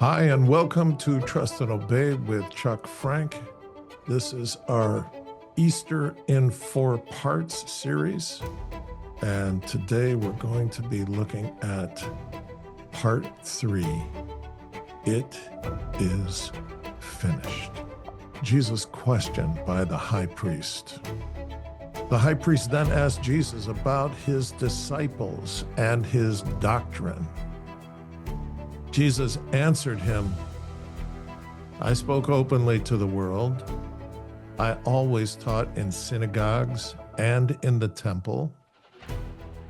Hi, and welcome to Trust and Obey with Chuck Frank. This is our Easter in 4 parts series. And today we're going to be looking at part 3. It is finished. Jesus' question by the high priest. The high priest then asked Jesus about his disciples and his doctrine. Jesus answered him, I spoke openly to the world. I always taught in synagogues and in the temple,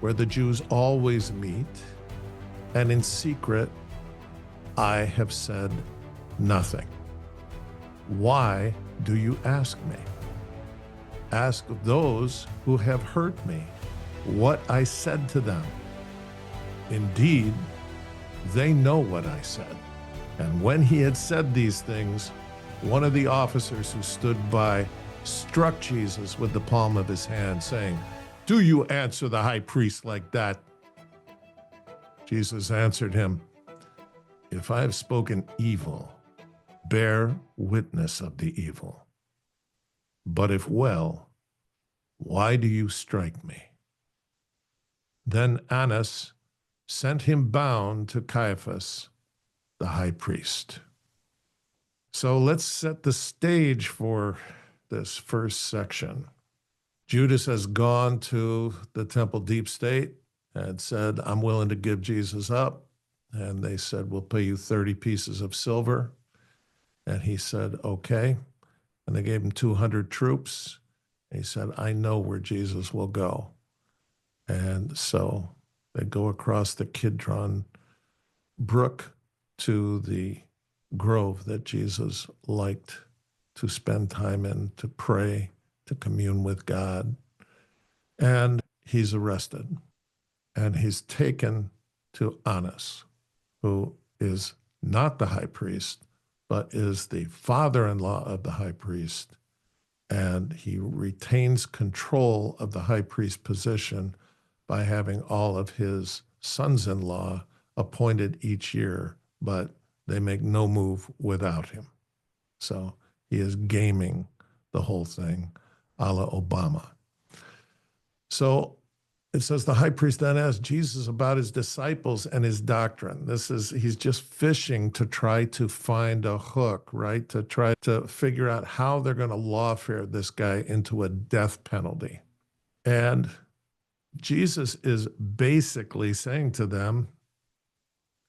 where the Jews always meet, and in secret I have said nothing. Why do you ask me? Ask those who have hurt me what I said to them. Indeed, they know what I said. And when he had said these things, one of the officers who stood by struck Jesus with the palm of his hand, saying, Do you answer the high priest like that? Jesus answered him, If I have spoken evil, bear witness of the evil. But if well, why do you strike me? Then Annas sent him bound to Caiaphas, the high priest. So let's set the stage for this first section. Judas has gone to the temple deep state and said, I'm willing to give Jesus up. And they said, we'll pay you 30 pieces of silver. And he said, okay. And they gave him 200 troops. He said, I know where Jesus will go. And so they go across the Kidron Brook to the grove that Jesus liked to spend time in, to pray, to commune with God. And he's arrested. And he's taken to Annas, who is not the high priest, but is the father-in-law of the high priest. And he retains control of the high priest position by having all of his sons-in-law appointed each year, but they make no move without him. So he is gaming the whole thing, a la Obama. So it says the high priest then asked Jesus about his disciples and his doctrine. He's just fishing to try to find a hook, right? To try to figure out how they're going to lawfare this guy into a death penalty. And Jesus is basically saying to them,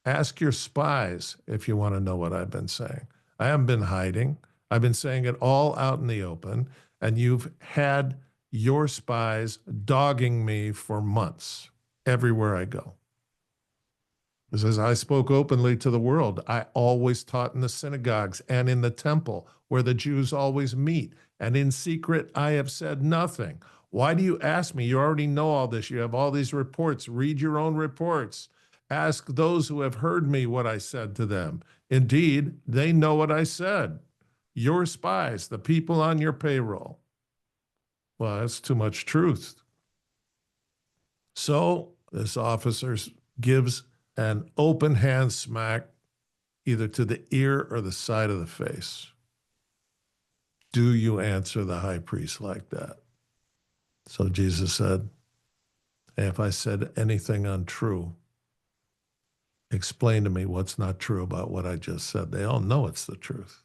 ask your spies if you want to know what I've been saying. I haven't been hiding. I've been saying it all out in the open, and you've had your spies dogging me for months everywhere I go. It says, I spoke openly to the world. I always taught in the synagogues and in the temple where the Jews always meet, and in secret I have said nothing. Why do you ask me? You already know all this. You have all these reports. Read your own reports. Ask those who have heard me what I said to them. Indeed, they know what I said. Your spies, the people on your payroll. Well, that's too much truth. So this officer gives an open hand smack either to the ear or the side of the face. Do you answer the high priest like that? So Jesus said, hey, if I said anything untrue, explain to me what's not true about what I just said. They all know it's the truth.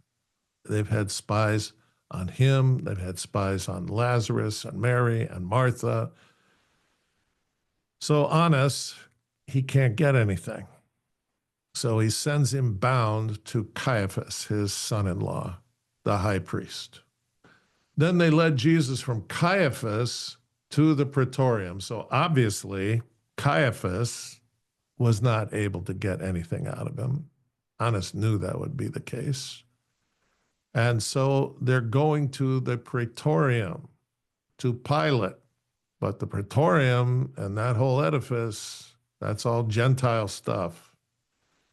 They've had spies on him. They've had spies on Lazarus and Mary and Martha. So Annas, he can't get anything. So he sends him bound to Caiaphas, his son-in-law, the high priest. Then they led Jesus from Caiaphas to the praetorium. So obviously, Caiaphas was not able to get anything out of him. Annas knew that would be the case. And so they're going to the praetorium, to Pilate. But the praetorium and that whole edifice, that's all Gentile stuff.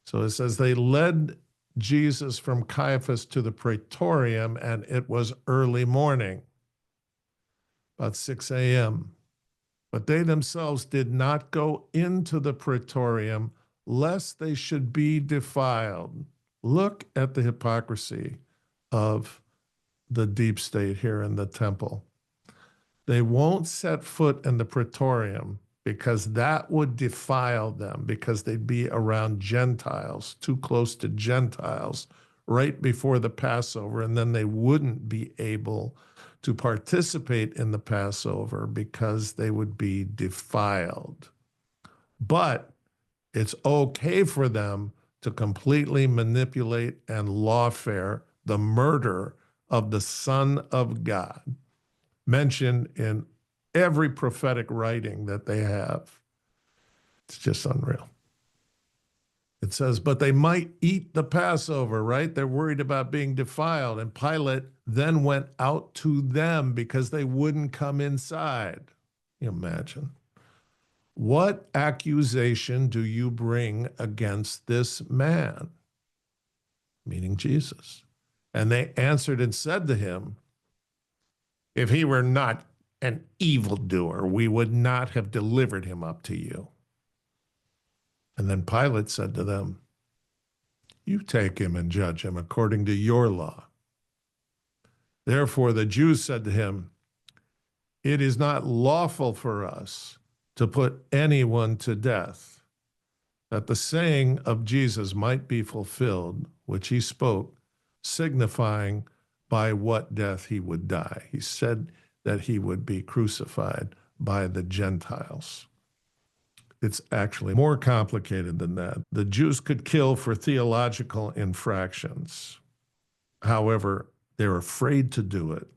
So it says they led Jesus from Caiaphas to the praetorium, and it was early morning, about 6 a.m. But they themselves did not go into the praetorium, lest they should be defiled. Look at the hypocrisy of the deep state here in the temple. They won't set foot in the praetorium because that would defile them, because they'd be around Gentiles, too close to Gentiles, right before the Passover, and then they wouldn't be able to participate in the Passover because they would be defiled. But it's okay for them to completely manipulate and lawfare the murder of the Son of God, mentioned in every prophetic writing that they have. It's just unreal. It says, but they might eat the Passover, right? They're worried about being defiled. And Pilate then went out to them because they wouldn't come inside. Can you imagine? What accusation do you bring against this man? Meaning Jesus. And they answered and said to him, if he were not an evildoer, we would not have delivered him up to you. And then Pilate said to them, you take him and judge him according to your law. Therefore the Jews said to him, it is not lawful for us to put anyone to death, that the saying of Jesus might be fulfilled, which he spoke, signifying by what death he would die. He said that he would be crucified by the Gentiles. It's actually more complicated than that. The Jews could kill for theological infractions. However, they're afraid to do it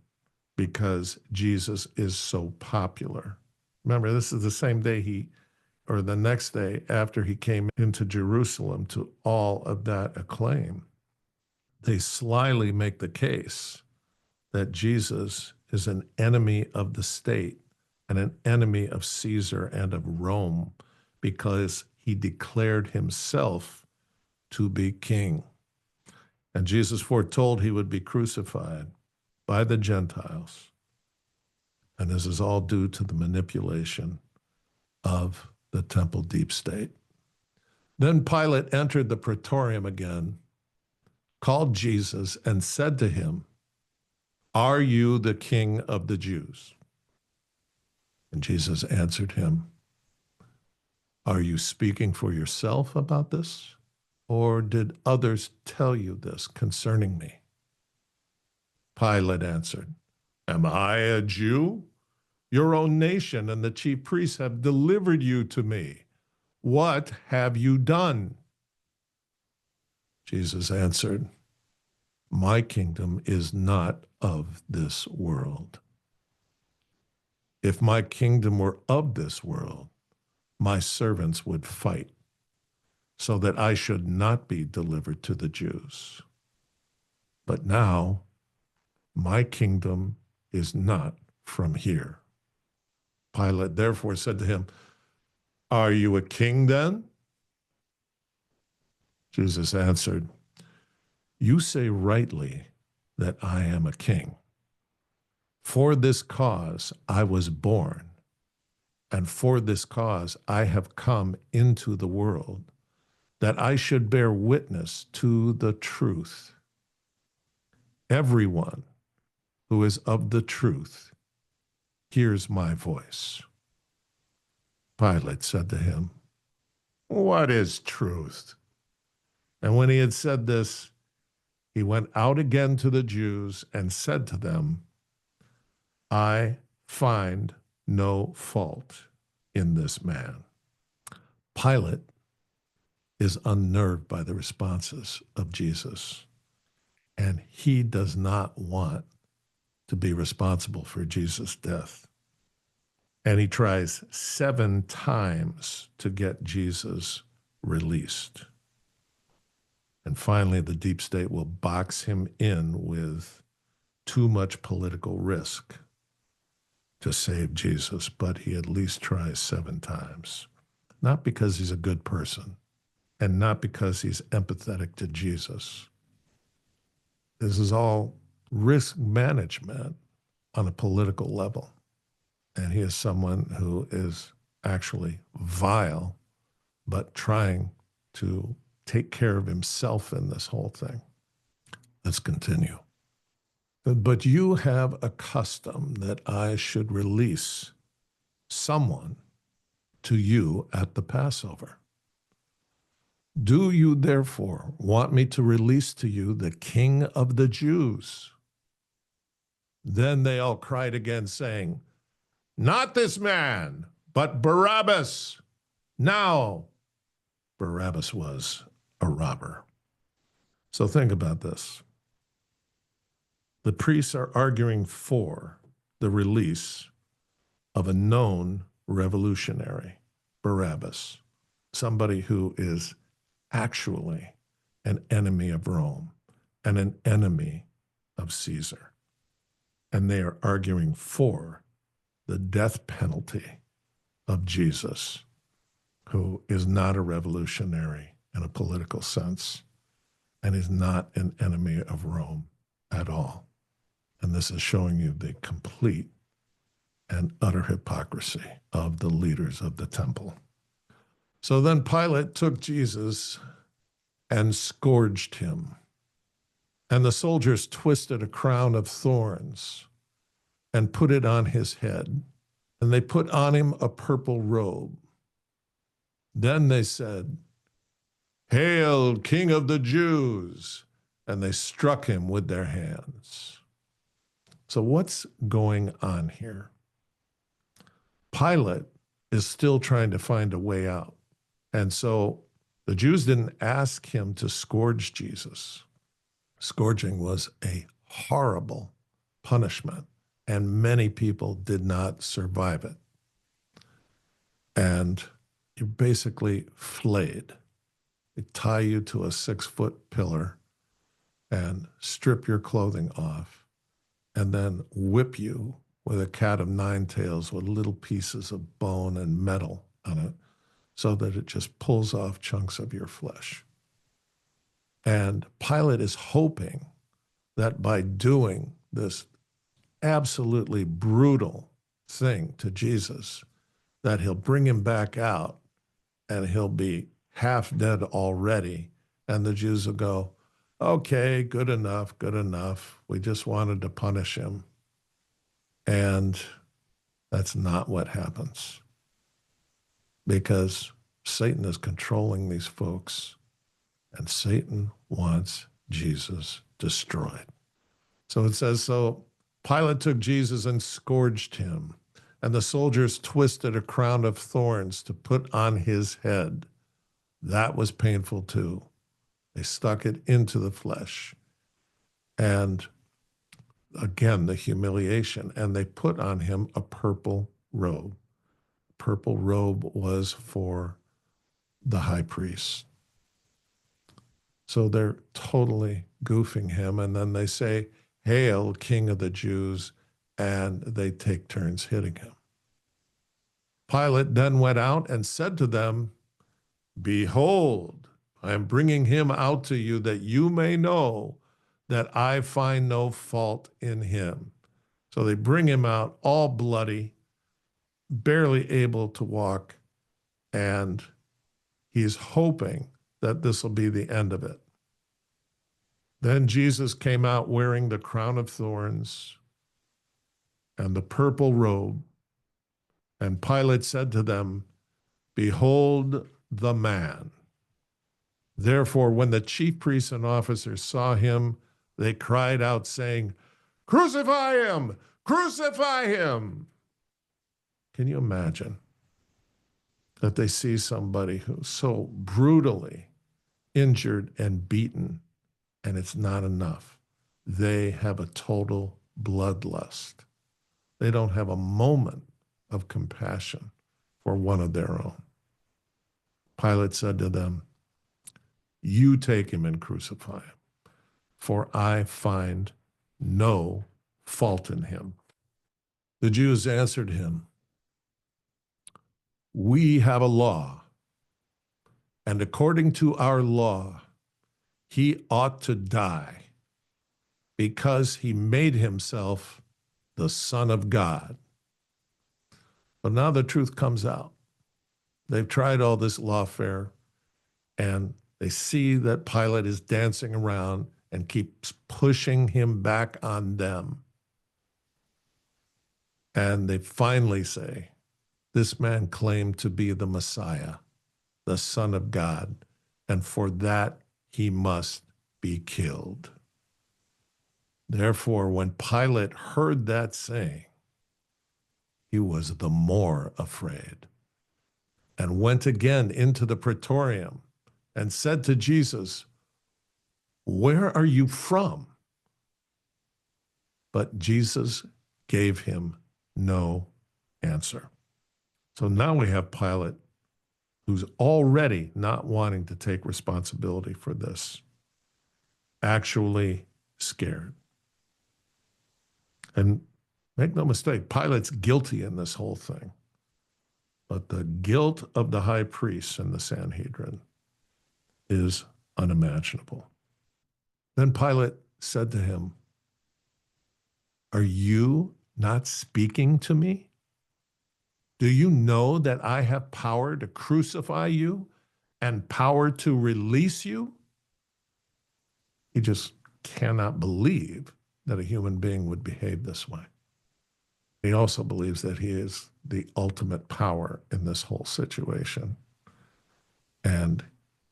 because Jesus is so popular. Remember, this is the same day or the next day after he came into Jerusalem to all of that acclaim. They slyly make the case that Jesus is an enemy of the state and an enemy of Caesar and of Rome because he declared himself to be king. And Jesus foretold he would be crucified by the Gentiles. And this is all due to the manipulation of the temple deep state. Then Pilate entered the praetorium again, called Jesus, and said to him, are you the king of the Jews? And Jesus answered him, are you speaking for yourself about this? Or did others tell you this concerning me? Pilate answered, am I a Jew? Your own nation and the chief priests have delivered you to me. What have you done? Jesus answered, my kingdom is not of this world. If my kingdom were of this world, my servants would fight so that I should not be delivered to the Jews. But now my kingdom is not from here. Pilate therefore said to him, are you a king then? Jesus answered, you say rightly that I am a king. For this cause I was born, and for this cause I have come into the world, that I should bear witness to the truth. Everyone who is of the truth hears my voice. Pilate said to him, what is truth? And when he had said this, he went out again to the Jews and said to them, I find no fault in this man. Pilate is unnerved by the responses of Jesus, and he does not want to be responsible for Jesus' death. And he tries 7 times to get Jesus released. And finally, the deep state will box him in with too much political risk to save Jesus, but he at least tries 7 times. Not because he's a good person, and not because he's empathetic to Jesus. This is all risk management on a political level. And he is someone who is actually vile, but trying to take care of himself in this whole thing. Let's continue. But you have a custom that I should release someone to you at the Passover. Do you therefore want me to release to you the King of the Jews? Then they all cried again, saying, not this man, but Barabbas. Now, Barabbas was a robber. So think about this. The priests are arguing for the release of a known revolutionary, Barabbas, somebody who is actually an enemy of Rome and an enemy of Caesar. And they are arguing for the death penalty of Jesus, who is not a revolutionary in a political sense and is not an enemy of Rome at all. And this is showing you the complete and utter hypocrisy of the leaders of the temple. So then Pilate took Jesus and scourged him. And the soldiers twisted a crown of thorns and put it on his head. And they put on him a purple robe. Then they said, "Hail, King of the Jews!" And they struck him with their hands. So what's going on here? Pilate is still trying to find a way out. And so the Jews didn't ask him to scourge Jesus. Scourging was a horrible punishment, and many people did not survive it. And you're basically flayed. They tie you to a 6-foot pillar and strip your clothing off, and then whip you with a cat of nine tails with little pieces of bone and metal on it so that it just pulls off chunks of your flesh. And Pilate is hoping that by doing this absolutely brutal thing to Jesus, that he'll bring him back out and he'll be half dead already. And the Jews will go, okay, good enough, good enough. We just wanted to punish him. And that's not what happens, because Satan is controlling these folks, and Satan wants Jesus destroyed. So it says, so Pilate took Jesus and scourged him, and the soldiers twisted a crown of thorns to put on his head. That was painful too. They stuck it into the flesh. And again, the humiliation. And they put on him a purple robe. Purple robe was for the high priest. So they're totally goofing him. And then they say, "Hail, King of the Jews," and they take turns hitting him. Pilate then went out and said to them, "Behold, I am bringing him out to you that you may know that I find no fault in him." So they bring him out all bloody, barely able to walk, and he's hoping that this will be the end of it. Then Jesus came out wearing the crown of thorns and the purple robe. And Pilate said to them, "Behold the man." Therefore, when the chief priests and officers saw him, they cried out, saying, "Crucify him! Crucify him!" Can you imagine that they see somebody who's so brutally injured and beaten, and it's not enough? They have a total bloodlust. They don't have a moment of compassion for one of their own. Pilate said to them, "You take him and crucify him, for I find no fault in him." The Jews answered him, "We have a law, and according to our law, he ought to die because he made himself the Son of God." But now the truth comes out. They've tried all this lawfare, and They see that Pilate is dancing around and keeps pushing him back on them. And they finally say, this man claimed to be the Messiah, the Son of God, and for that he must be killed. Therefore, when Pilate heard that saying, he was the more afraid, and went again into the praetorium and said to Jesus, where are you from? But Jesus gave him no answer. So now we have Pilate, who's already not wanting to take responsibility for this, actually scared. And make no mistake, Pilate's guilty in this whole thing. But the guilt of the high priests and the Sanhedrin is unimaginable. Then Pilate said to him, are you not speaking to me? Do you know that I have power to crucify you and power to release you? He just cannot believe that a human being would behave this way. He also believes that he is the ultimate power in this whole situation. And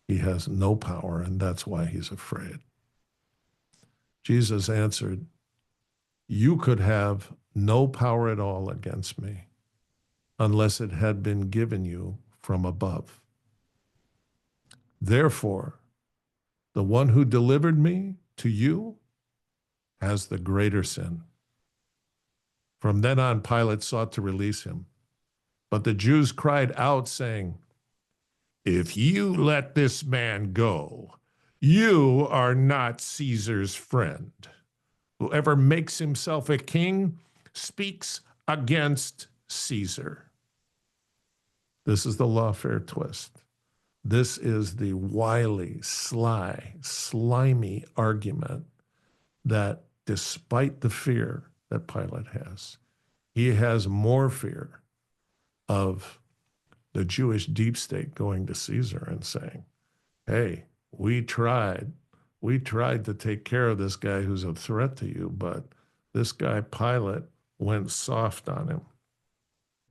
he has no power, and that's why he's afraid. Jesus answered, you could have no power at all against me unless it had been given you from above. Therefore, the one who delivered me to you has the greater sin. From then on, Pilate sought to release him. But the Jews cried out, saying, if you let this man go, you are not Caesar's friend. Whoever makes himself a king speaks against Caesar. This is the lawfare twist. This is the wily, sly, slimy argument that despite the fear that Pilate has, he has more fear of the Jewish deep state going to Caesar and saying, hey, we tried to take care of this guy who's a threat to you, but this guy Pilate went soft on him.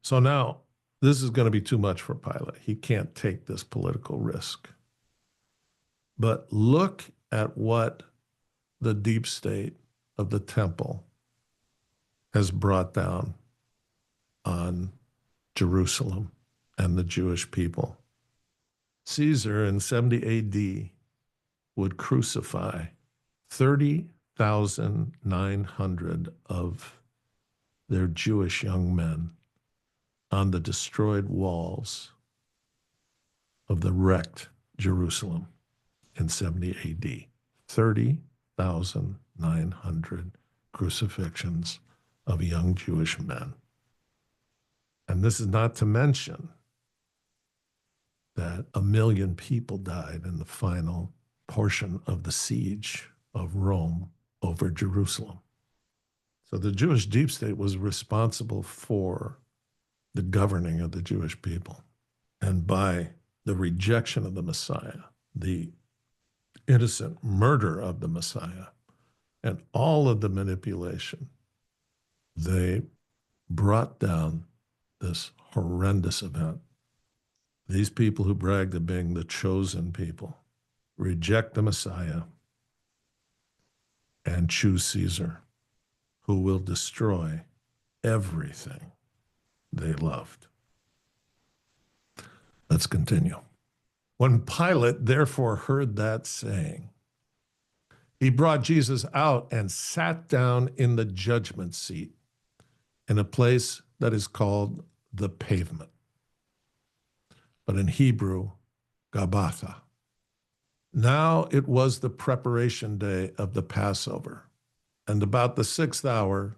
So now this is going to be too much for Pilate. He can't take this political risk. But look at what the deep state of the temple has brought down on Jerusalem and the Jewish people. Caesar in 70 AD would crucify 30,900 of their Jewish young men on the destroyed walls of the wrecked Jerusalem in 70 AD. 30,900 crucifixions of young Jewish men. And this is not to mention that 1 million people died in the final portion of the siege of Rome over Jerusalem. So the Jewish deep state was responsible for the governing of the Jewish people. And by the rejection of the Messiah, the innocent murder of the Messiah, and all of the manipulation, they brought down this horrendous event. These people who bragged of being the chosen people reject the Messiah and choose Caesar, who will destroy everything they loved. Let's continue. When Pilate therefore heard that saying, he brought Jesus out and sat down in the judgment seat in a place that is called the Pavement, but in Hebrew, Gabbatha. Now it was the preparation day of the Passover, and about the 6th hour,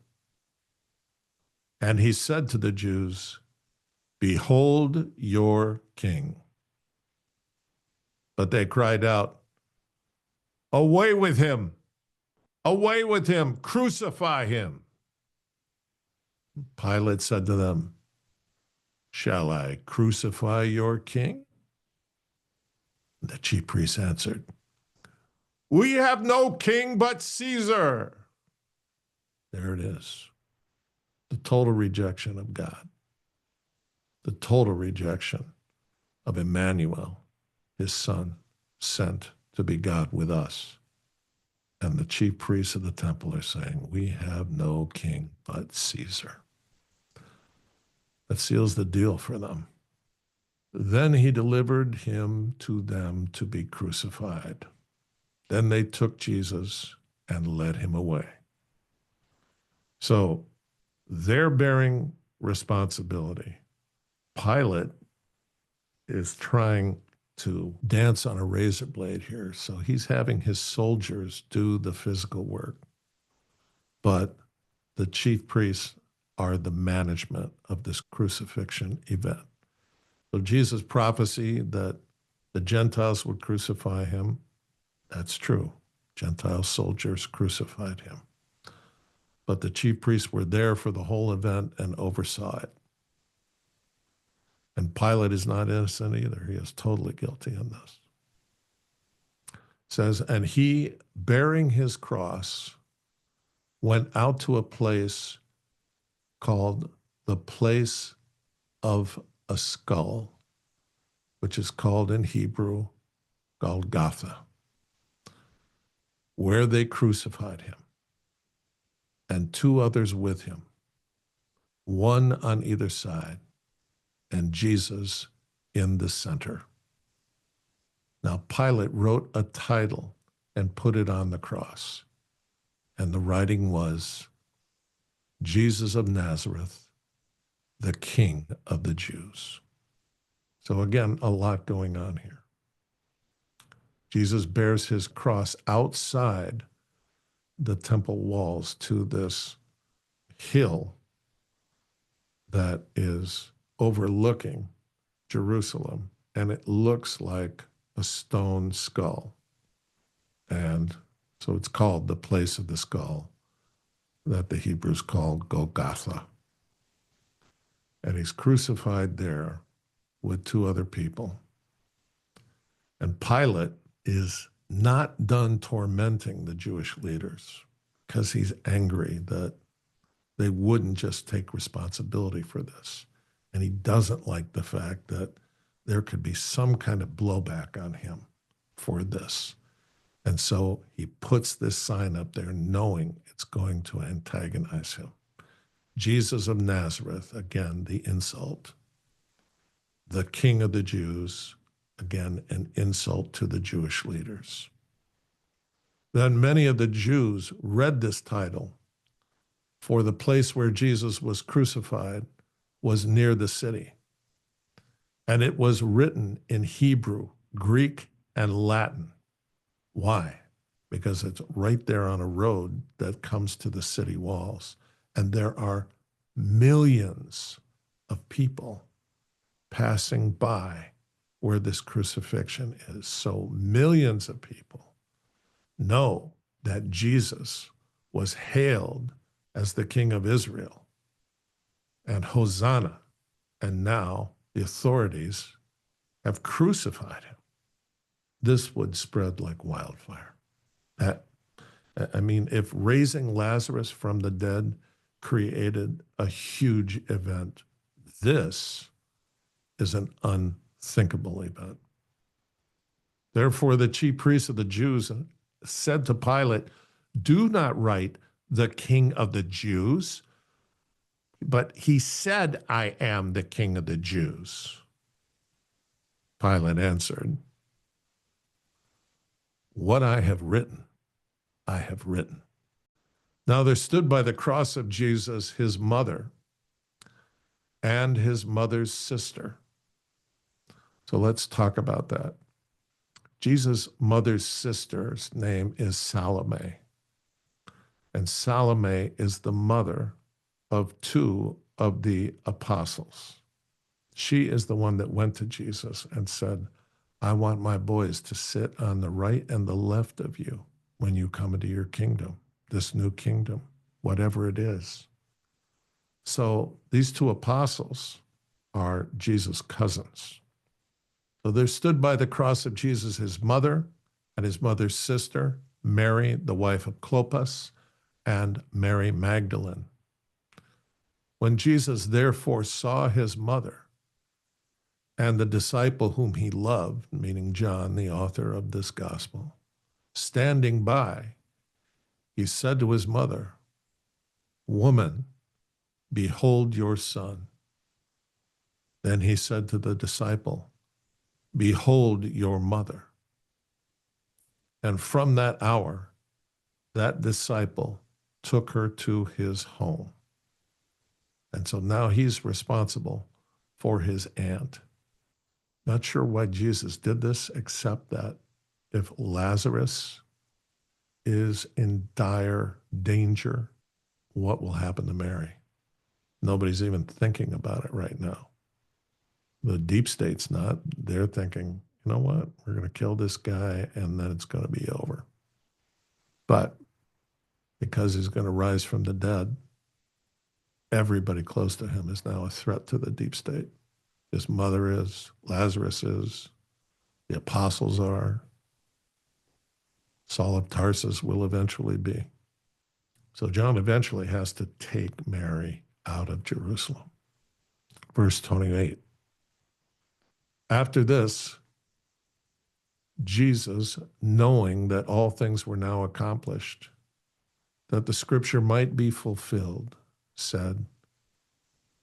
and he said to the Jews, behold your king. But they cried out, away with him! Away with him! Crucify him! Pilate said to them, shall I crucify your king? The chief priests answered, "We have no king but Caesar." There it is. The total rejection of God. The total rejection of Emmanuel, his son, sent to be God with us. And the chief priests of the temple are saying, "We have no king but Caesar." That seals the deal for them. Then he delivered him to them to be crucified. Then they took Jesus and led him away. So they're bearing responsibility. Pilate is trying to dance on a razor blade here. So he's having his soldiers do the physical work. But the chief priests are the management of this crucifixion event. So Jesus' prophecy that the Gentiles would crucify him, that's true. Gentile soldiers crucified him. But the chief priests were there for the whole event and oversaw it. And Pilate is not innocent either. He is totally guilty in this. It says, and he, bearing his cross, went out to a place called the place of a skull, which is called in Hebrew Golgotha, where they crucified him, and two others with him, one on either side, and Jesus in the center. Now, Pilate wrote a title and put it on the cross, and the writing was, Jesus of Nazareth, the King of the Jews. So again, a lot going on here. Jesus bears his cross outside the temple walls to this hill that is overlooking Jerusalem, and it looks like a stone skull. And so it's called the place of the skull that the Hebrews called Golgotha. And he's crucified there with two other people. And Pilate is not done tormenting the Jewish leaders because he's angry that they wouldn't just take responsibility for this. And he doesn't like the fact that there could be some kind of blowback on him for this. And so he puts this sign up there knowing it's going to antagonize him. Jesus of Nazareth, again, the insult. The King of the Jews, again, an insult to the Jewish leaders. Then many of the Jews read this title, for the place where Jesus was crucified was near the city. And it was written in Hebrew, Greek, and Latin. Why? Because it's right there on a road that comes to the city walls. And there are millions of people passing by where this crucifixion is. So millions of people know that Jesus was hailed as the King of Israel and Hosanna. And now the authorities have crucified him. This would spread like wildfire. If raising Lazarus from the dead created a huge event, this is an unthinkable event. Therefore, the chief priests of the Jews said to Pilate, do not write the King of the Jews, but he said, I am the King of the Jews. Pilate answered, what I have written, I have written. Now there stood by the cross of Jesus his mother and his mother's sister. So let's talk about that. Jesus' mother's sister's name is Salome. And Salome is the mother of two of the apostles. She is the one that went to Jesus and said, I want my boys to sit on the right and the left of you when you come into your kingdom, this new kingdom, whatever it is. So these two apostles are Jesus' cousins. So there stood by the cross of Jesus his mother and his mother's sister, Mary, the wife of Clopas, and Mary Magdalene. When Jesus therefore saw his mother and the disciple whom he loved, meaning John, the author of this gospel, standing by, he said to his mother, "Woman, behold your son." Then he said to the disciple, "Behold your mother." And from that hour, that disciple took her to his home. And so now he's responsible for his aunt. Not sure why Jesus did this, except that if Lazarus is in dire danger, what will happen to Mary? Nobody's even thinking about it right now. The deep state's not. They're thinking, you know what? We're going to kill this guy and then it's going to be over. But because he's going to rise from the dead, everybody close to him is now a threat to the deep state. His mother is, Lazarus is, the apostles are, Saul of Tarsus will eventually be. So John eventually has to take Mary out of Jerusalem. Verse 28. After this, Jesus, knowing that all things were now accomplished, that the scripture might be fulfilled, said,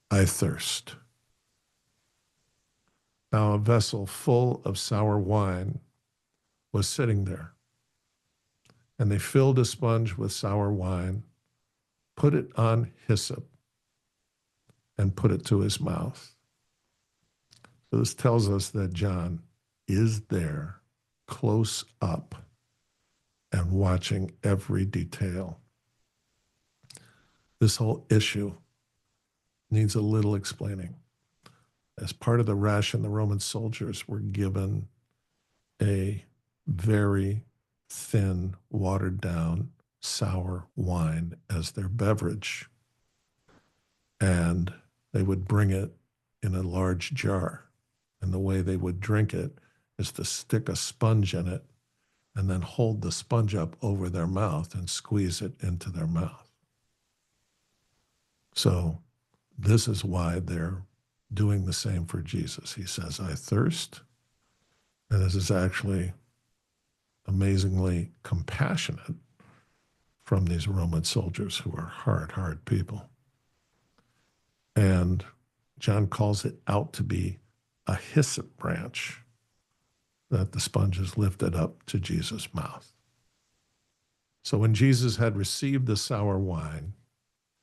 "I thirst." Now a vessel full of sour wine was sitting there, and they filled a sponge with sour wine, put it on hyssop, and put it to his mouth. So this tells us that John is there, close up, and watching every detail. This whole issue needs a little explaining. As part of the ration, the Roman soldiers were given a very thin, watered down, sour wine as their beverage. And they would bring it in a large jar. And the way they would drink it is to stick a sponge in it and then hold the sponge up over their mouth and squeeze it into their mouth. So this is why they're doing the same for Jesus. He says, "I thirst." And this is actually amazingly compassionate from these Roman soldiers who are hard people. And John calls it out to be a hyssop branch that the sponge is lifted up to Jesus' mouth. So when Jesus had received the sour wine,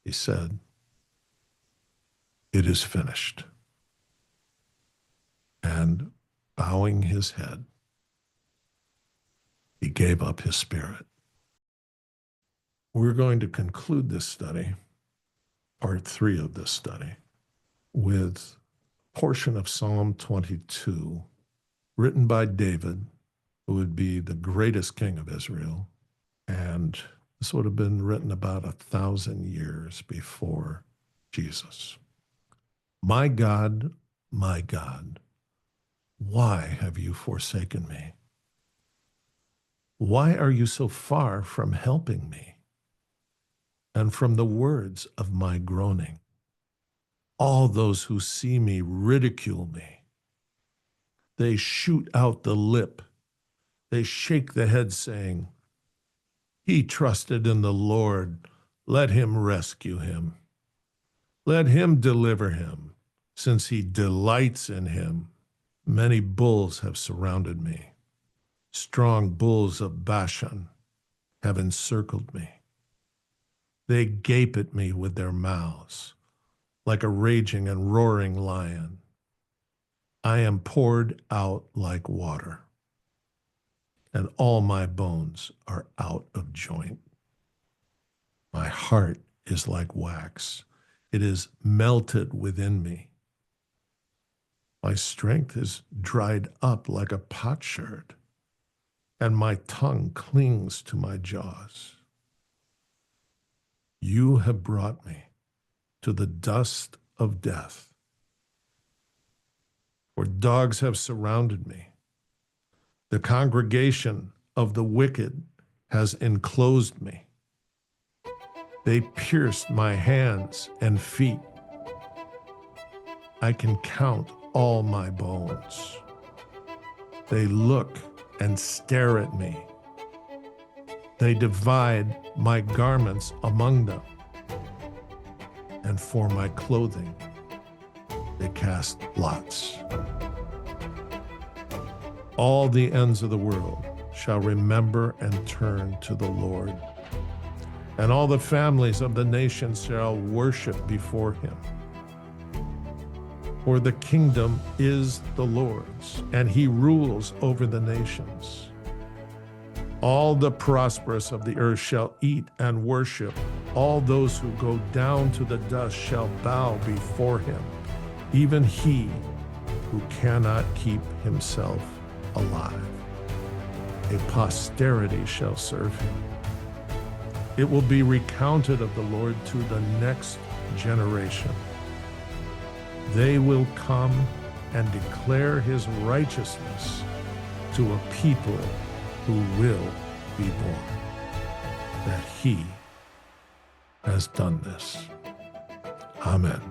he said, "It is finished." And bowing his head, he gave up his spirit. We're going to conclude this study, part 3 of this study, with a portion of Psalm 22, written by David, who would be the greatest king of Israel. And this would have been written about 1,000 years before Jesus. My God, why have you forsaken me? Why are you so far from helping me and from the words of my groaning? All those who see me ridicule me. They shoot out the lip. They shake the head, saying, "He trusted in the Lord. Let him rescue him. Let him deliver him, since he delights in him." Many bulls have surrounded me. Strong bulls of Bashan have encircled me. They gape at me with their mouths, like a raging and roaring lion. I am poured out like water, and all my bones are out of joint. My heart is like wax. It is melted within me. My strength is dried up like a potsherd, and my tongue clings to my jaws. You have brought me to the dust of death. for dogs have surrounded me. The congregation of the wicked has enclosed me. They pierced my hands and feet. I can count all my bones. They look and stare at me. They divide my garments among them, and for my clothing they cast lots. All the ends of the world shall remember and turn to the Lord, and all the families of the nations shall worship before him. For the kingdom is the Lord's, and he rules over the nations. All the prosperous of the earth shall eat and worship. All those who go down to the dust shall bow before him, even he who cannot keep himself alive. A posterity shall serve him. It will be recounted of the Lord to the next generation. They will come and declare his righteousness to a people who will be born, that he has done this. Amen.